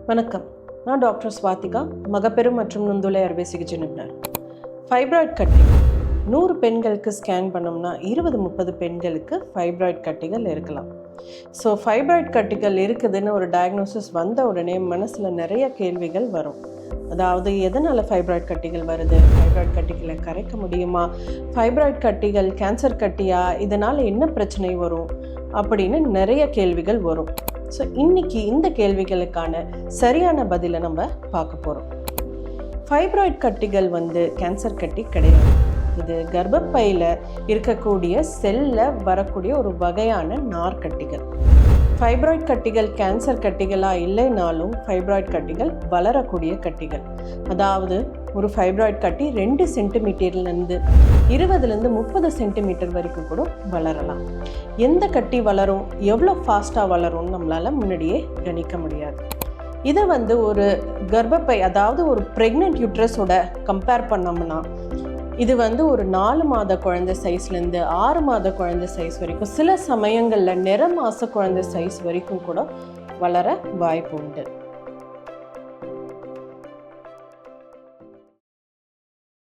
வணக்கம். நான் டாக்டர் ஸ்வாதிகா, மகப்பேறு மற்றும் நுண்துளை அறுவை சிகிச்சை நிபுணர். ஃபைப்ராய்ட் கட்டி 100 பெண்களுக்கு ஸ்கேன் பண்ணோம்னா 20-30 பெண்களுக்கு ஃபைப்ராய்ட் கட்டிகள் இருக்கலாம். ஸோ ஃபைப்ராய்ட் கட்டிகள் இருக்குதுன்னு ஒரு டயக்னோசிஸ் வந்த உடனே மனசில் நிறைய கேள்விகள் வரும். அதாவது எதனால் ஃபைப்ராய்ட் கட்டிகள் வருது, ஃபைப்ராய்ட் கட்டிகளை கரைக்க முடியுமா, ஃபைப்ராய்ட் கட்டிகள் கேன்சர் கட்டியா, இதனால் என்ன பிரச்சனை வரும் அப்படின்னு நிறைய கேள்விகள் வரும். ஸோ இன்றைக்கி இந்த கேள்விகளுக்கான சரியான பதிலை நம்ம பார்க்க போகிறோம். ஃபைப்ராய்ட் கட்டிகள் கேன்சர் கட்டி கிடையாது. இது கர்ப்பப்பையில் இருக்கக்கூடிய செல்லில் வரக்கூடிய ஒரு வகையான நார்க்கட்டிகள். ஃபைப்ராய்ட் கட்டிகள் கேன்சர் கட்டிகளாக இல்லைனாலும் ஃபைப்ராய்ட் கட்டிகள் வளரக்கூடிய கட்டிகள். அதாவது ஒரு ஃபைப்ராய்ட் கட்டி 2 சென்டிமீட்டர்லேருந்து 20-30 சென்டிமீட்டர் வரைக்கும் கூட வளரலாம். எந்த கட்டி வளரும், எவ்வளோ ஃபாஸ்ட்டாக வளரும்னு நம்மளால் முன்னாடியே கணிக்க முடியாது. இதை ஒரு கர்ப்பப்பை, அதாவது ஒரு ப்ரெக்னென்ட் யூட்ரஸோட கம்பேர் பண்ணோம்னா இது ஒரு 4 மாத குழந்தை சைஸ்லேருந்து 6 மாத குழந்தை சைஸ் வரைக்கும், சில சமயங்களில் நிற மாத குழந்தை சைஸ் வரைக்கும் கூட வளர வாய்ப்பு உண்டு.